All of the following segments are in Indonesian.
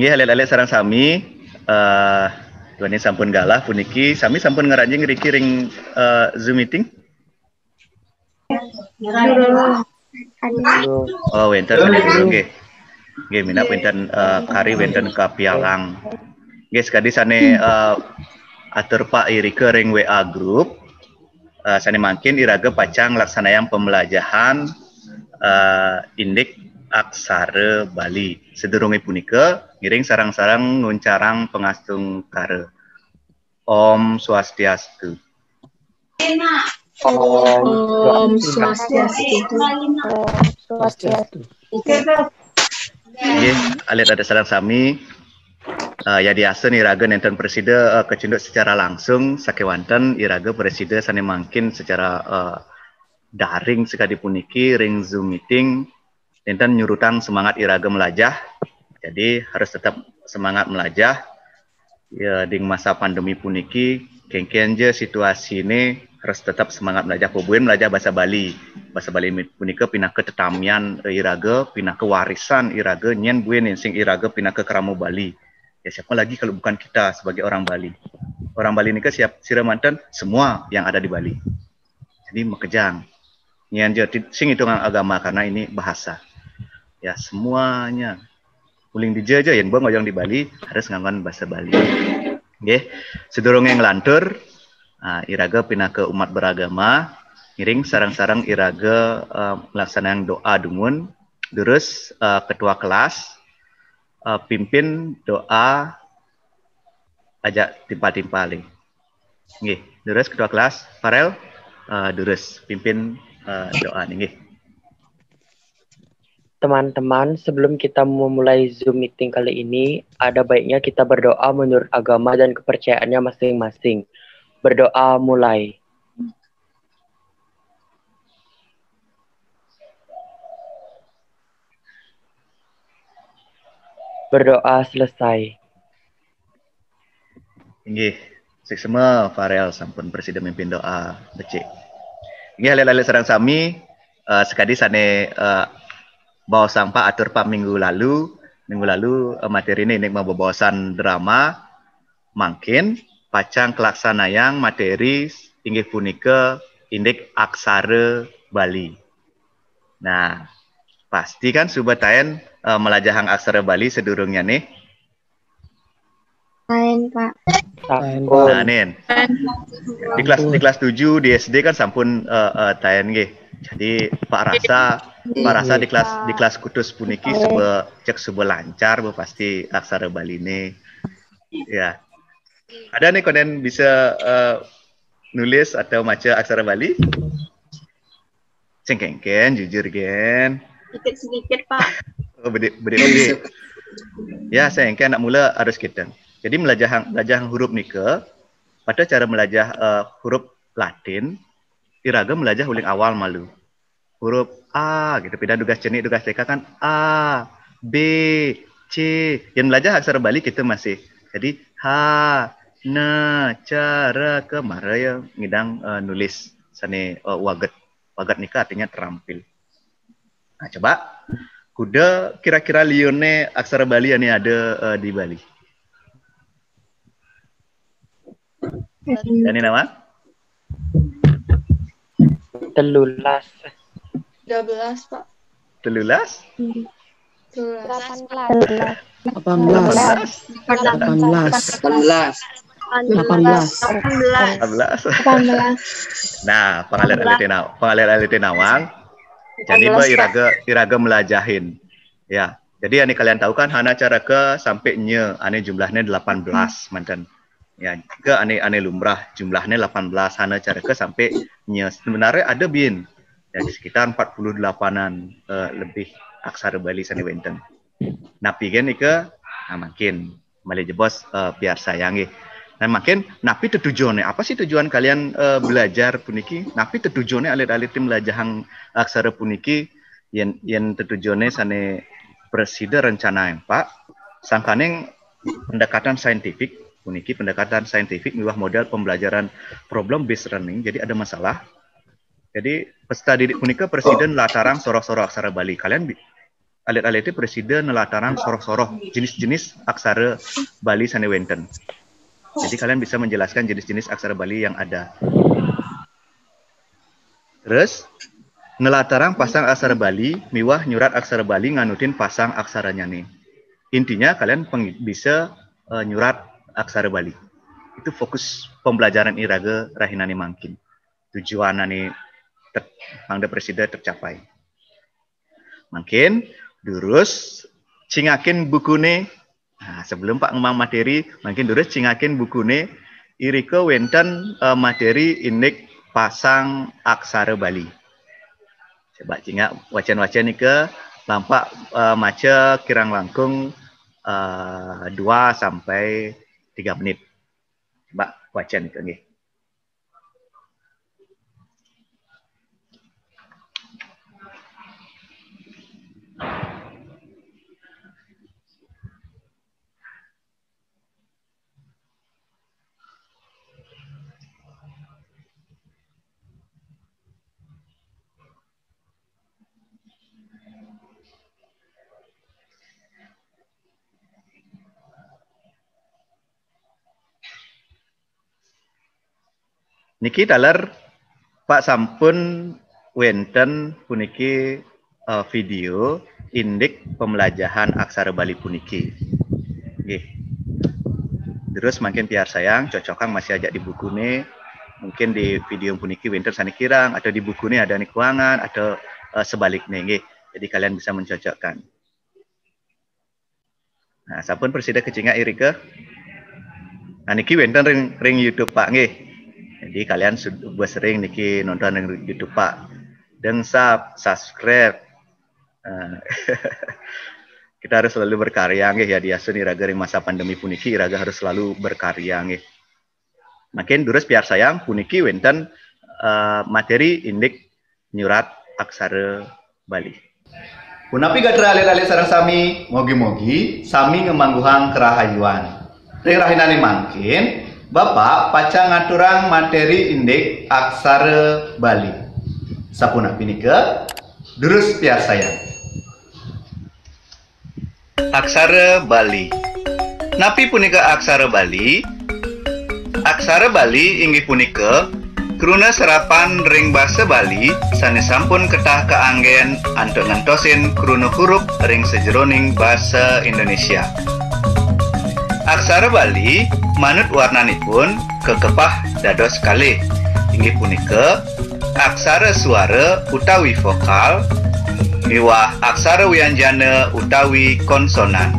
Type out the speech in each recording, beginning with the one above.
Nggih alit-alit sareng sami tuan ini sampun galah puniki sami sampun ngeranjing riki ring Zoom meeting. Oh, wenten durung nggih. Nggih minat wenten kari wenten kapialang. Nggih sekadi sane atur Pak Irike ring WA group. Sane mangkin iraga pacang laksanayang pembelajaran indik aksara Bali. Sedurunge punika ngiring sarang-sarang nguncarang pengastung kare. Om Swastiastu. Om Swastiastu. Nggih, alit ada sareng sami ya diasen iraga nenten presida kecunduk secara langsung sakewanten iraga presida sane mangkin secara daring sekadi puniki ring Zoom meeting nenten nyurutang semangat iraga melajah. Jadi harus tetap semangat melajah. Ya di masa pandemi puniki kengken je situasi ini harus tetap semangat melajah. Pobuin melajah bahasa Bali. Bahasa Bali punika pindah ke tetamian iraga, pindah ke warisan iraga nyen buin sing iraga pindah ke keramo Bali. Ya siapa lagi kalau bukan kita sebagai orang Bali. Orang Bali ini siap siramanten semua yang ada di Bali. Jadi mekejang. Nyen je sing hitungan agama karena ini bahasa. Ya semuanya uling dijaja yang bang oyong di Bali harus nganggon bahasa Bali. Nggih, sedurunge nglantur iraga pindah ke umat beragama, ngiring sarang-sarang iraga melaksanakan doa dumun, terus ketua kelas pimpin doa ajak timpa-timpali. Nggih, terus ketua kelas Farel terus pimpin doa nggih. Teman-teman, sebelum kita memulai Zoom meeting kali ini, ada baiknya kita berdoa menurut agama dan kepercayaannya masing-masing. Berdoa mulai. Berdoa selesai. Nggih, sik semua Farel sampun presiden mimpin doa becik. Nggih alit-alit sareng sami sekadi sane bawa sampah atur Pak minggu lalu materi ini membawasan drama mangkin pacang kelaksanayang materi inggih punika indik aksara Bali. Nah, pasti kan subatayan melajahang aksara Bali sedurungnya nih. Lain, Pak. Nah, nen. Di kelas 7 di SD kan sampun tayan nggih. Jadi Pak Rasa di kelas kutus puniki sebuah lancar pasti aksara Bali ini. Ya. Ada nih konen bisa nulis atau maca aksara Bali? Cengkengken, jujur gen. Sedikit, Pak. Oh, bede. Ya, saya engke anak mula harus kita. Jadi melajah huruf nika pada cara melajah huruf Latin iraga melajah uling awal malu. Huruf A gitu, pindah tugas cenik, tugas TK kan A, B, C. Yang melajah aksara Bali kita masih. Jadi H, na, cara, ke, maraya, ngidang nulis. Sane waget. Waget nikah artinya terampil. Nah coba, kuda kira-kira lione aksara Bali ini ada di Bali. Dan ini nama? 13. 12, Pak. 13? 18. Nah, pengalir nawang. Jadi iraga melajahin. Ya. Jadi yang kalian tahu kan hana cara ke sampai nye ane jumlahnya 18 mantan. Ya, ke ane lumrah jumlahnya 18 hana cara ke sampai nye. Sebenarnya ada bin. Ya, sekitar 48-an lebih aksara Bali sani wenten. Napi gen ika makin mali jebos biar sayangi. Nah makin napi tujuannya apa sih tujuan kalian belajar puniki? Napi tujuannya alit-alit tim belajahang aksara puniki yang tujuannya sane presiden rencana yang Pak sangkaneng pendekatan saintifik puniki pendekatan saintifik miwah model pembelajaran problem based learning. Jadi ada masalah. Jadi peserta didik punika presiden latarang sorok-sorok aksara Bali. Kalian alit-alit presiden nelataran soroh-soroh jenis-jenis aksara Bali sane wenten. Jadi kalian bisa menjelaskan jenis-jenis aksara Bali yang ada. Terus nelatarang pasang aksara Bali, miwah nyurat aksara Bali nganutin pasang aksaranya nih. Intinya kalian bisa nyurat aksara Bali. Itu fokus pembelajaran iraga rahinani mangkin. Tujuannya mangda presiden tercapai. Mungkin terus cingakin bukune. Nah, sebelum Pak ngomong materi, mungkin terus cingakin bukune. Irika wenten materi indik pasang aksara Bali. Coba cingak wacan-wacan ni ke lampak maca kirang langkung 2 sampai 3 menit. Coba wacan ni ke nggih. Niki dalar Pak sampun wenten puniki video indik pembelajaran aksara Bali puniki. Nggih. Terus makin piar sayang cocokang masih ajak di buku nih. Mungkin di video puniki wenten sani kirang atau di buku nih ada nih keuangan atau sebaliknya nggih. Jadi kalian bisa mencocokkan. Nah, sampun presiden kecinga irika. Nah niki wenten ring YouTube Pak nggih. Jadi kalian sudah sering niki nonton di YouTube Pak. Dan subscribe. Kita harus selalu berkarya nggih ya diasun iraga ring masa pandemi puniki iraga harus selalu berkarya nggih. Makin durus biar sayang puniki wenten materi indik nyurat aksara Bali. Punapi gatra alit-alit sareng sami mogi-mogi sami ngemangguhang kerahayuan. Ring rahinane mangkin Bapak paca ngaturang materi indik aksara Bali. Sapunapi nika durus piar sayang. Aksara Bali. Napi punika aksara Bali? Aksara Bali inggih punika kruna serapan ring basa Bali sanes sampun ketah kaanggen antuk ngentosin kruna huruf ring sejeroning basa Indonesia. Aksara Bali manut warnanipun kekepah dados kalih inggih punika aksara suara utawi vokal miwah aksara wianjana utawi konsonan.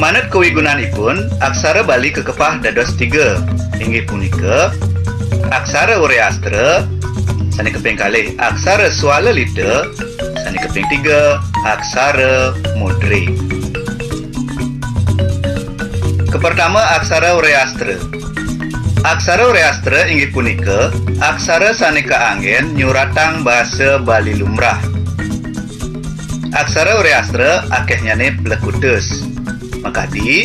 Manut kewigunanipun aksara Bali kekepah dados 3 inggih punika aksara Ureastra sani keping kalih aksara Swala Lita sani keping 3 aksara Mudri. Kepertama aksara Ureastra. Aksara Ureastra inggih punika aksara sane kaanggen nyuratang basa Bali lumrah. Aksara Ureastra akehnyane plekutus. Makadi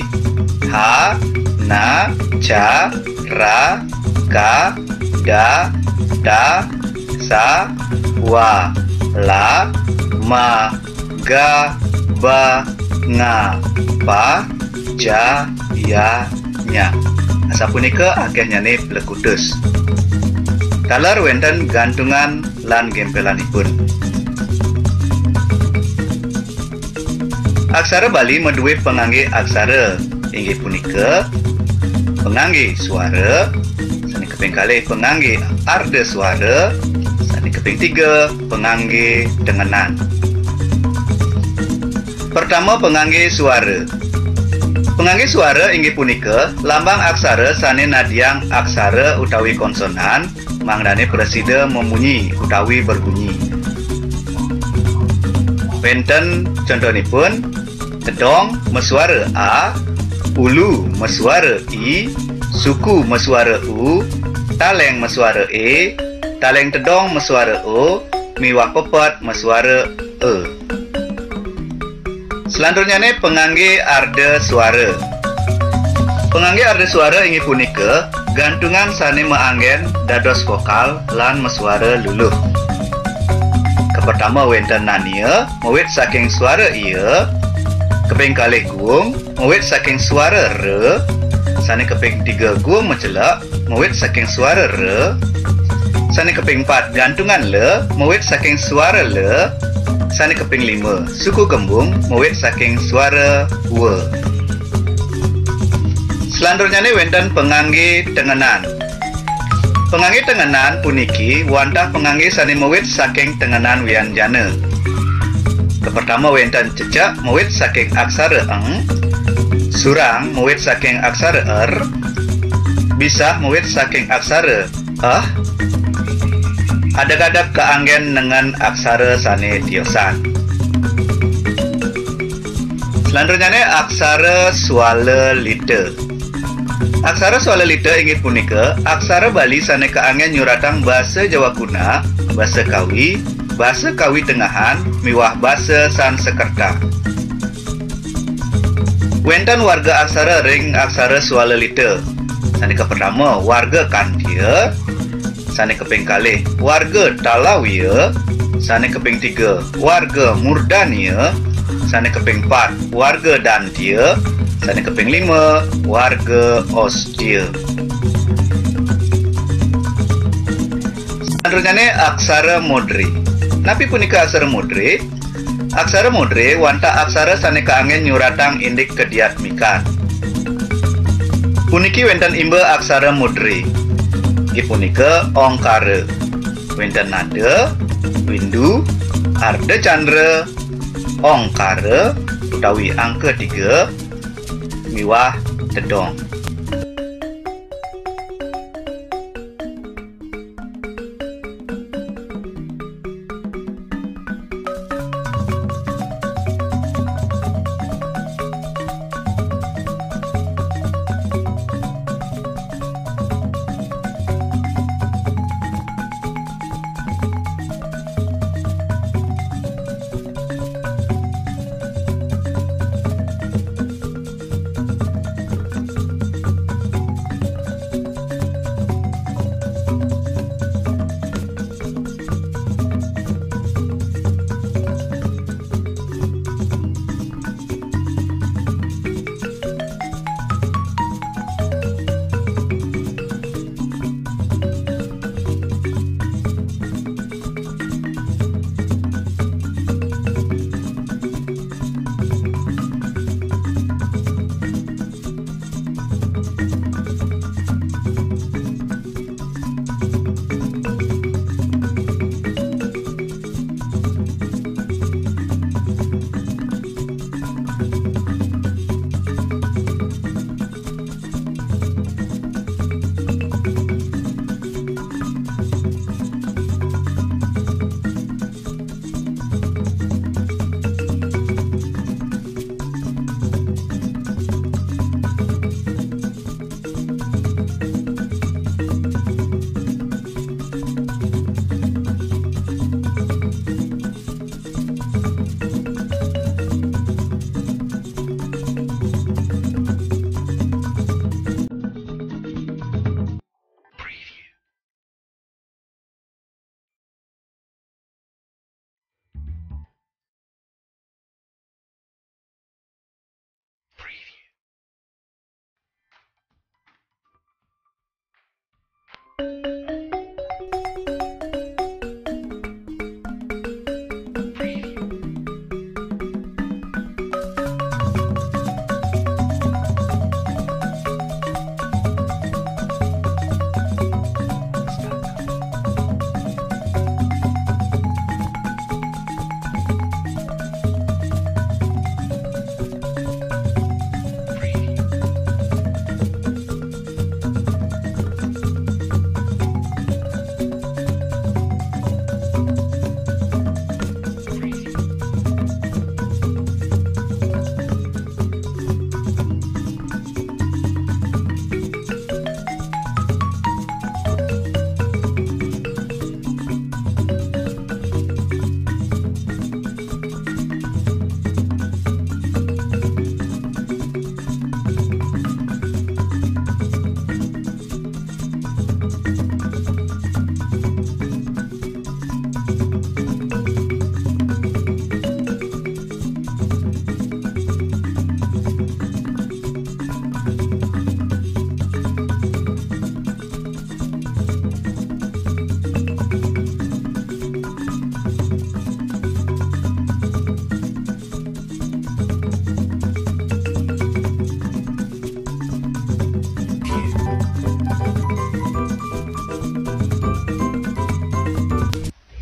ha, na, ca, ra, ka, da, ta, sa, wa, la, ma, ga, ba, nga, pa, ja, ya, nya. Asa punika akehnyane plekutus. Talar wenten gantungan lan gempelanipun. Aksara Bali menduwe pengangge aksara inggih punika pengangge suara sani keping kalih pengangge arda suara sani keping 3 pengangge dengenan. Pertama pengangge suara. Pengangge suara inggih punika lambang aksara sane nadiang aksara utawi konsonan mangdane presiden memunyi utawi berbunyi. Wenten contohipun tedong mesuara a, ulu mesuara i, suku mesuara u, taleng mesuara e, taleng tedong mesuara o, miwah pepet mesuara e. Selanjutnya nih pengangge arda suara. Pengangge arda suara inggih punika gantungan sane meanggen dados vokal lan mesuara luluh. Pertama wenten nania, mawit saking suara ia. Keping kalih guung, mawit saking suara re. Sani keping 3 guung mencelak, mawit saking suara re. Sani keping 4 gantungan le, mawit saking suara le. Sani keping 5 suku gembung, mawit saking suara we. Selanjutnya ni wenten pengangge tenganan. Pengangge tenganan puniki wantah pengangge sani mawit saking tenganan wianjana. Pertama wenten cecak mawit saking aksara eng, surang mawit saking aksara er, bisah mawit saking aksara adag-adag keanggen dengan aksara sane tiosan. Selanjutnya ni aksara suala lita. Aksara suala lita inggih punika aksara Bali sane keanggen nyuratang bahasa Jawa kuna, bahasa Kawi tengahan, miwah bahasa Sansekerta. Wenten warga aksara ring aksara suala lita. Sane ke pertama warga Kantia, sane keping kalih warga Talawiya, sane keping 3 warga Murdania, sane keping 4 warga Dantia, sane keping 5 warga Ostia. Selanjutnya aksara modre. Napi punika aksara modre? Aksara modre wanta aksara sane kaanggen nyuratang indik kediat mikan. Puniki wenten imba aksara modre. Punika ongkara. Wenten nada, windu, arda candra, ongkara, utawi angka 3, miwah tedong.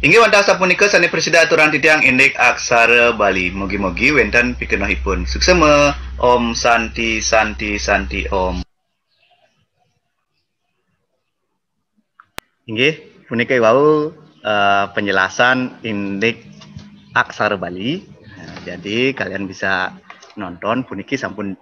Inggih wonten sapunika sane presida aturan titiang indek aksara Bali. Mugi-mugi wonten pikenahipun. Suksema Om Santi Santi Santi Om. Inggih punika wau penjelasan indek aksara Bali. Jadi kalian bisa nonton puniki sampun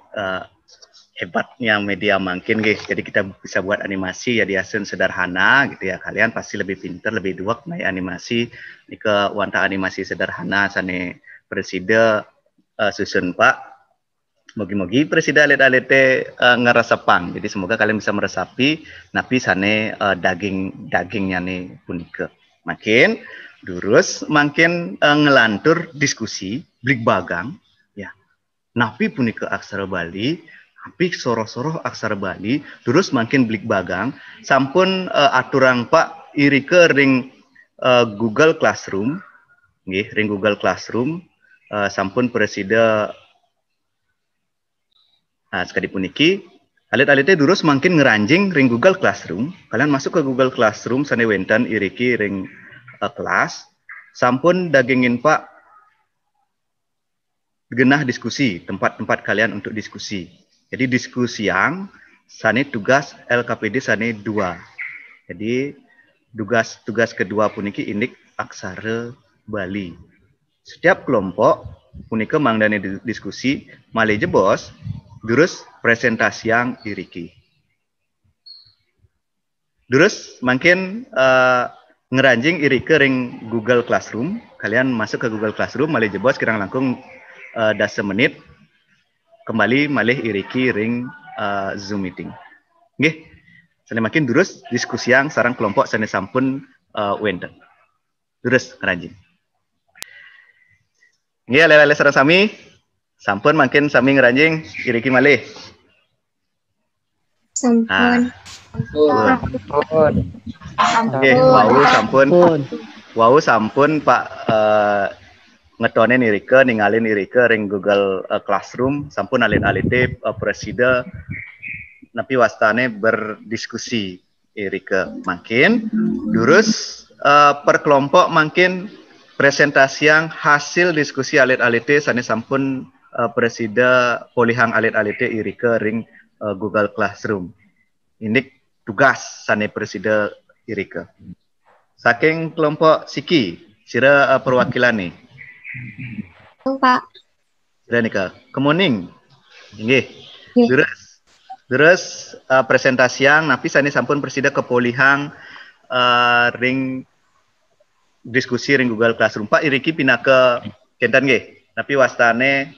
hebatnya media makin guys. Jadi kita bisa buat animasi ya diasen sederhana gitu ya. Kalian pasti lebih pintar, lebih duak naik animasi. Nika wanta animasi sederhana sane presida susun Pak. Mogi-mogi presida alit-alite ngeresepang. Jadi semoga kalian bisa meresapi napi sane dagingnya nih punika. Makin durus makin ngelantur diskusi blik bagang ya. Napi punika aksara Bali Apik soroh-soroh aksara Bali, terus makin blik bagang, sampun aturang Pak iri ke ring Google Classroom, nggih, ring Google Classroom, sampun presida sekali puniki, alit-alitnya terus makin ngeranjing ring Google Classroom, kalian masuk ke Google Classroom, sana wenten iriki ring kelas, sampun dagingin Pak genah diskusi, tempat-tempat kalian untuk diskusi. Jadi diskusi yang sane tugas LKPD sane 2. Jadi tugas kedua puniki indik aksara Bali. Setiap kelompok punika mangdane diskusi malih jebos terus presentasi yang iriki. Terus makin ngeranjing irike ring Google Classroom. Kalian masuk ke Google Classroom malih jebos kirang langkung 10 menit kembali malih iriki ring Zoom meeting. Nggih. Sane makin durus diskusi yang sarang kelompok sane sampun wenten. Durus ngeranjing. Nggih ale-ale sareng sami sampun makin sami ngeranjing iriki malih. Sampun. Nggih, wau sampun Pak ngetone nirike ningalin irike ring Google Classroom sampun alit-alite presida napi wastane berdiskusi irike makin durus per kelompok makin presentasi yang hasil diskusi alit-alite sane sampun presida polihang alit-alite irike ring Google Classroom. Ini tugas sane presida irike. Saking kelompok Siki sira perwakilan nih. Pak. Sudah nika. Kemuning. Nggih. Terus presentasi yang napi sani sampun presida kepolihang ring diskusi ring Google Classroom. Pak iriki pindah ke kentan nggih. Napi wastane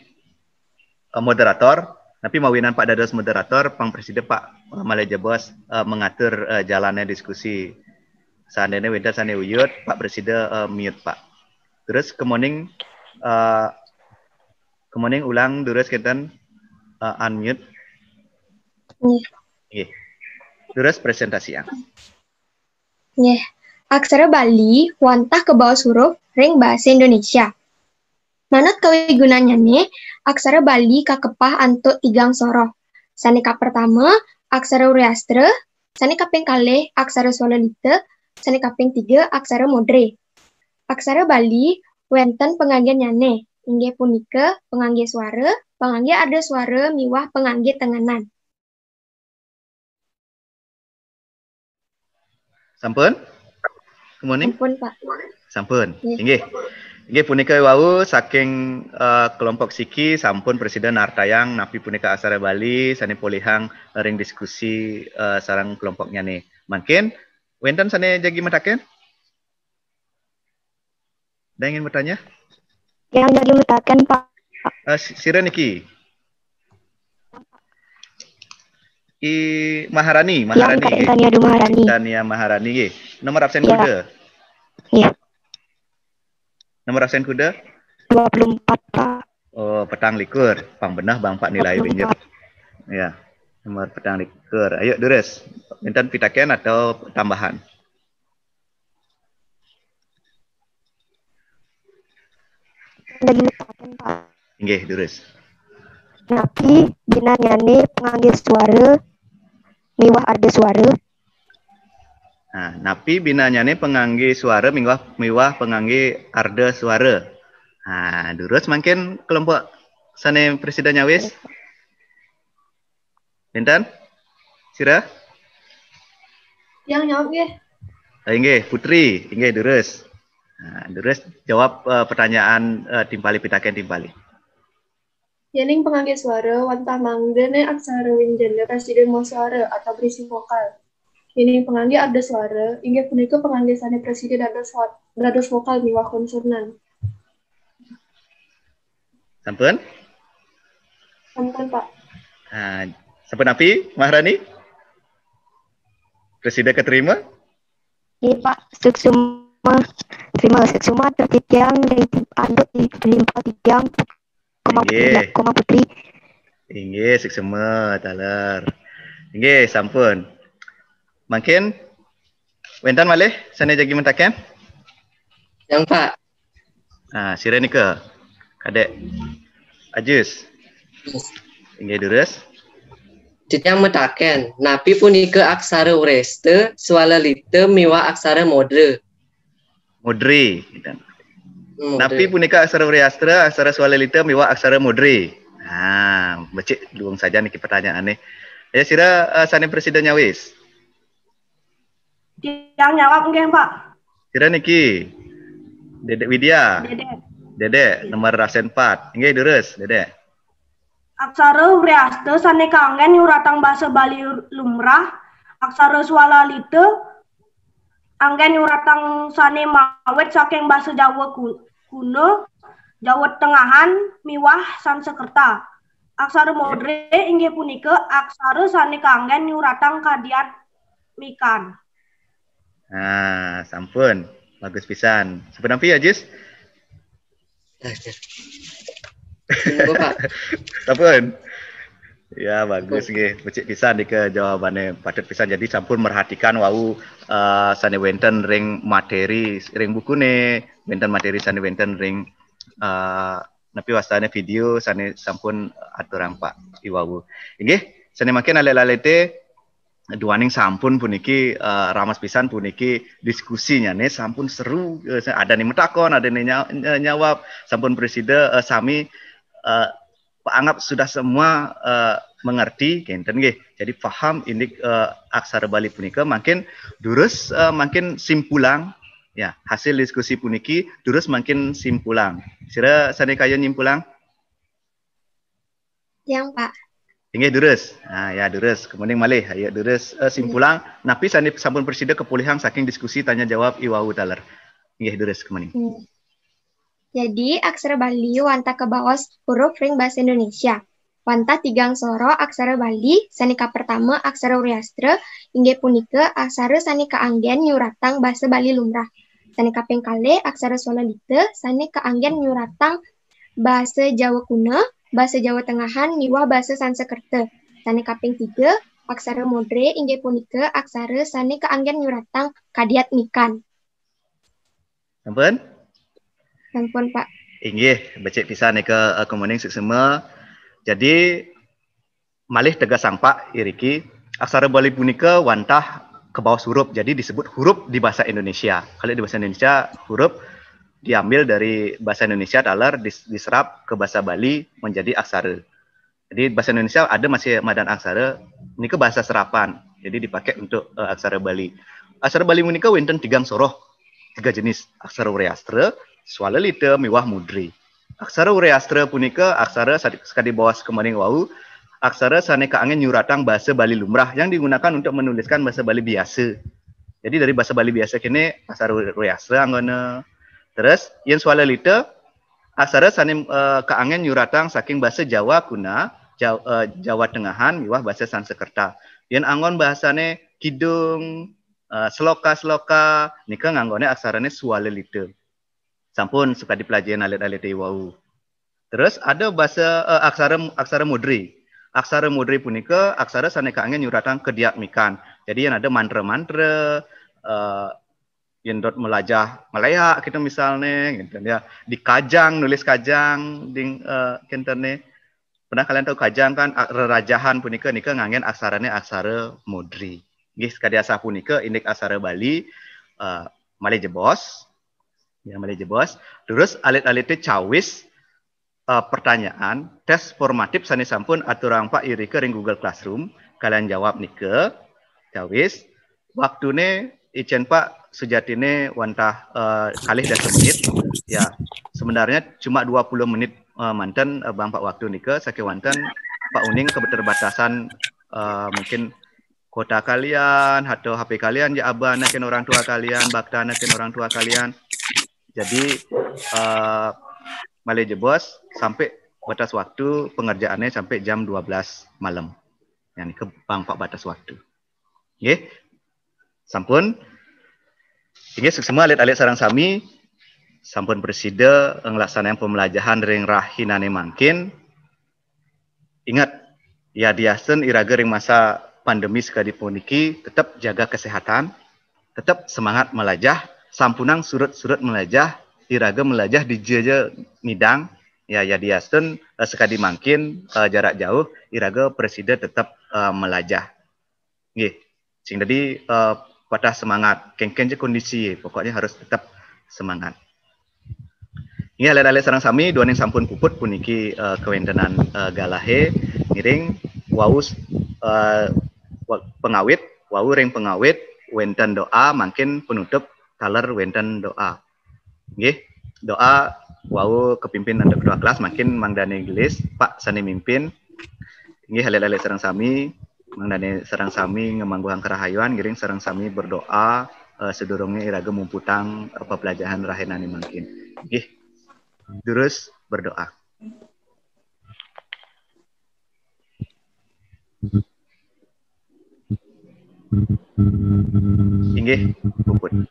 moderator, napi mawinan Pak dados moderator, pang presida Pak Maleja Bos mengatur jalannya diskusi. Seandainya weda sane uyut, Pak presida mute Pak. Terus kemuning ulang terus kita unmute. Nggih. Terus presentasi ya. Nggih. Aksara Bali wantah ke bawah huruf ring bahasa Indonesia. Manut kawigunanya nih, aksara Bali kakepah antuk 3 soroh. Sanika pertama, aksara Uriastra, sanika kaping kalih aksara Sololite, sanika kaping 3 aksara Modre. Aksara Bali wenten pengangge nyane, inggih punika pengangge suara, pengangge ada suara miwah pengangge tenganan. Sampun? Kemuning? Sampun, Pak. Sampun. Inggih. Inggih punika wau saking kelompok Siki sampun presiden nartayang napi punika aksara Bali sane polihang ring diskusi sarang kelompoknya nih. Mungkin wenten sane jagi mataken? Ada ingin bertanya? Yang jadi mutakan Pak. Sira niki. Maharani. Yang Kak Tania Maharani. Tania Maharani nggih. Nomor absen kuda? Iya. Nomor absen kuda? 24 Pak. Oh, petang likur. Pang benah Bang Pak nilai pinjep. Ya. Nomor petang likur. Ayo deres. Minta pitaken atau tambahan? Jadi mutakan Pak. Nggih, deres. Napi bina nyane pengangge suara miwah ada suara. Nah, napi binanya nih pengangge suara miwah pengangge arda suara. Nah, durus makin kelompok sane presidennya wis. Pinten? Sira? Yang jawab ya. Inggih, Putri, inggih durus. Nah, durus jawab pertanyaan timpali pitaken timpali. Yening pengangge suara wantah manggene aksara winjana presiden mau suara atau berisi vokal. Yening pengangge ada suara, inggih punika pengangge sane presiden dados vokal miwah konsonan. Sampun? Sampun Pak. Nah, sampun api, Maharani? Presiden keterima? Iya Pak, suksuma. Terima suksuma tertitiang dari anduk di limpa tiang Inggih. koma putri. Inggih, seksema taler. Inggih, sampun. Makin wentan malih sane jagi mentaken? Yang Pak. Nah, sira nika. Kadek. Ajus. Inggih durus. Yang metaken, napi punika aksara ureste, swalalita miwa aksara modre. Modri. Napi punika aksara Uriastra, aksara Swalalita miwa aksara Modri. Nah, becik luang saja niki pertanyaan nih. Ya sira sane presidennya wis. Yang jawab nggih Pak. Sira niki. Dedek Widya. Dedek nomor rasen 4. Nggih durus, Dedek. Aksara Wriasta sane kangen nyuratang basa Bali lumrah. Aksara Swalalita anggen nyuratang sane mawet saking basa Jawa kuno, Jawa Tengahan, miwah Sansekerta. Aksara Modre inggih punika aksara sane kangen nyuratang kadiat mikan. Nah, sampun. Bagus pisan. Sampun ampi ya, Jis? Pak. Sampun. Ya bagus nggih. Becik pisan dike jawabannya patut pisan. Jadi sampun merhatikan wau sane wenten ring materi ring bukune, wenten materi sane wenten ring napi wastane video sane sampun aturang Pak iwau. Nggih, sane makin ale-alete duaning sampun puniki ramas pisan puniki diskusinya nih sampun seru, ada nih metakon, ada nih nyawab, sampun presiden sami anggap sudah semua mengerti kenten nggih. Jadi paham ini aksara Bali punika makin durus makin simpulang ya hasil diskusi puniki durus makin simpulang. Sira sane kaya nyimpulang? Yang Pak. Inggih durus. Nah, ya durus. Kemudian malih ayo durus simpulang napi sane sampun presiden kepulihang saking diskusi tanya jawab iwau taler. Inggih durus kemudian. Jadi aksara Bali wanta ke bawah huruf ring bahasa Indonesia. Wanta tigang soro aksara Bali sanika pertama aksara Uriastra inggih punika aksara sanika anggen nyuratang bahasa Bali lumrah. Sanika ping kalih aksara Swalalita sanika anggen nyuratang bahasa Jawa kuno, bahasa Jawa Tengahan miwah bahasa Sansekerta. Sanika ping 3 aksara Modre inggih punika aksara sanika anggen nyuratang kadiat mikan. Sampun? Sampun Pak. Inggih, becik pisan nika kemuning seksema. Jadi malih tegas sang Pak iriki aksara Bali punika wantah ke bawah huruf. Jadi disebut huruf di bahasa Indonesia. Kalau di bahasa Indonesia huruf diambil dari bahasa Indonesia talar diserap ke bahasa Bali menjadi aksara. Jadi bahasa Indonesia ada masih madan aksara, ini ke bahasa serapan. Jadi dipakai untuk aksara Bali. Aksara Bali punika wonten tigang soroh, 3 jenis aksara Uriastra, Swalalita miwah Modri. Aksara Uriastra punika aksara sekali bawah kemaning wau aksara saneka angin nyuratang bahasa Bali lumrah yang digunakan untuk menuliskan bahasa Bali biasa. Jadi dari bahasa Bali biasa kini aksara Uriastra anggone. Terus yen Swalalita aksara sane kaangin nyuratang saking bahasa Jawa kuna, Jawa Tengahan miwah bahasa Sansekerta. Yen anggon bahasane kidung, seloka nika nganggone aksarane Swalalita. Sampun suka dipelajari alit-alit wau. Terus ada bahasa aksara Modri. Aksara Modri punika aksara saneka angin nyuratang kediak mikan. Jadi yang ada mantra-mantra yang dot melajah Malaya kita misalnya gitu ya. Di Kajang nulis Kajang ding kentene. Pernah kalian tahu Kajang kan rajahan punika nika ngangen aksarane aksara Modri. Nggih kadiasa punika indek aksara Bali malih jebos. Ya malih jebos. Terus alit-alite cawis pertanyaan tes formatif sane sampun aturang Pak Irike ring Google Classroom. Kalian jawab nike cawis. Waktune icen Pak sejatine wantah kalih dasa menit. Ya, sebenarnya cuma 20 menit mantan Bang Pak waktu nike saking wanten Pak Uning keterbatasan mungkin kota kalian atau HP kalian ya abah anakin orang tua kalian, bakta anakin orang tua kalian. Jadi malih jebos sampai batas waktu pengerjaannya sampai jam 12 malam. Yang ke Bang Pak batas waktu. Nggih. Sampun. Inggih semua alit-alit sareng sami sampun presida ngelaksanaan pembelajaran ring rahinane mangkin. Ingat ya diasen iraga ring masa pandemi sekali puniki tetap jaga kesehatan, tetap semangat melajah, sampunang surut-surut melajah, iraga melajah di jeje midang, ya diasen sekali mangkin jarak jauh, iraga presida tetap melajah. Nggih, sing tadi patah semangat, kengken je kondisi, pokoknya harus tetap semangat. Ini alit-alit sareng sami dua yang sampun puput puniki kewentenan galahe ngiring wau pengawit wau ring pengawit wenten doa makin penutup kaler wenten doa. Nggih, doa wau kepimpin untuk kedua kelas makin mangdane gelis Pak sane mimpin. Nggih alit-alit sareng sami mangdane sareng sami ngemangguhang kerahayuan ngiring sareng sami berdoa sedurunge iraga mumputang pembelajaran rahenane makin. Nggih. Terus berdoa. Inggih, puput.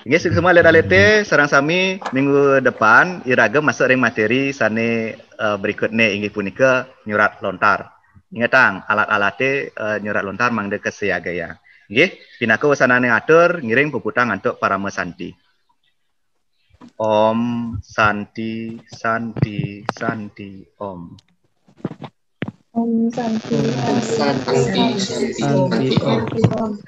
Inggih semua alit-alite sareng sami minggu depan iraga masuk ring materi sane berikutnya inggih punika nyurat lontar. Ingatang alat-alate nyurat lontar mangde kesiagaya. Nggih, pinaka usanane atur ngiring puputang untuk para mesanti. Om Santi Santi Santi Om. Om Santi Santi, Santi, Santi Om.